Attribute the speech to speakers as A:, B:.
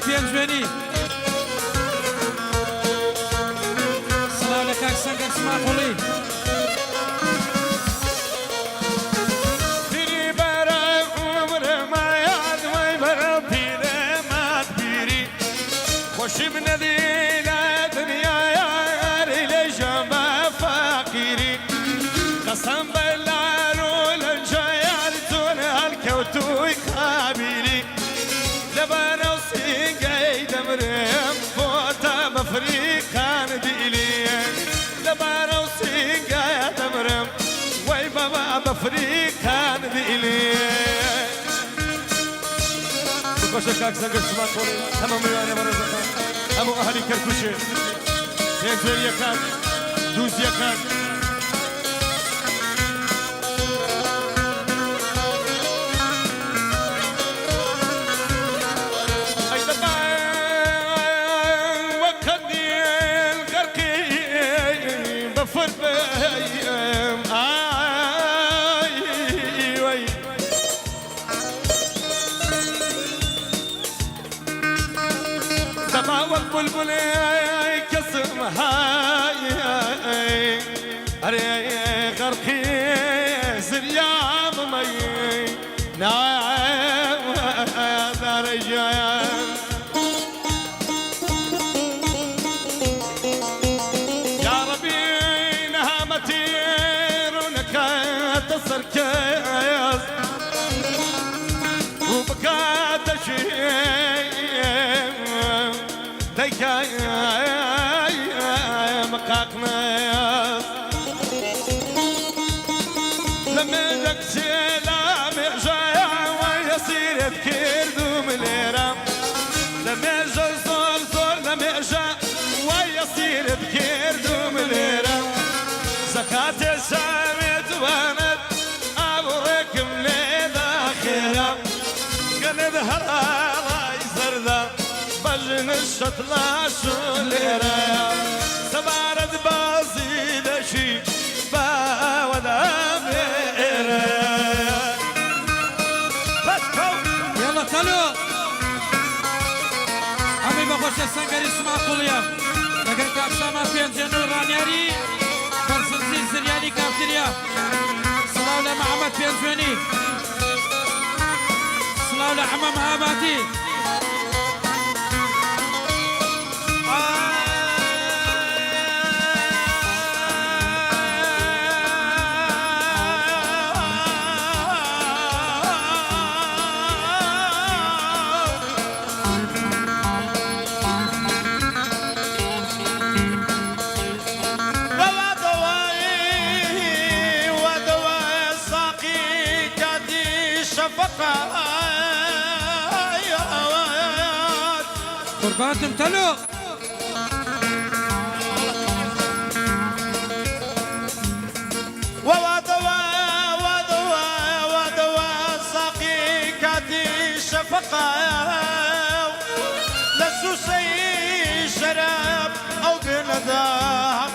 A: پێنجوێنی سڵاو لە کاک سەنگەر سماقوڵی
B: خوشی بندی لدنیا یاری لجما فقیری قسم بلارو لنجایار تون هالکوتوی خابیری لبانو سینگی دمرم فوتا بفریقان دیلی لبانو سینگی دمرم وی بابا بفریقان دیلی باشه کاک زنگش سماق کنی همه میوانه برزخان همه اهلی کرکوشه یک زیر یکان دوز یکان ای دبان وقتی الگرکی بفر بیم والبلبل كسم هاي أري غرقي زرياب مي نعم درجان يا ربي نهامتي رونك تسركز وبكات شيء مقاقنا لما نكسي لا مرجع ويصير بكير دوم الهرام لما زور زور زور لما ارجع ويصير بكير دوم الهرام زكاة السامت وانت ابورك مليد اخيرا قلب هراي زردا بجن الشطلة شوليرا سبارد بازي لشي باودا بيرا
A: يلا تلو عمي بخوش السنگري سماقوليا لكن كاكساما بينجنو رانياري برسنسي سرياني كافتريا سلاو لمحمد بينجواني سلاو لحمام هاباتي قربانتم تلو
B: ودوا ساقي كاتي شفقة لسوسي شراب أو بلدها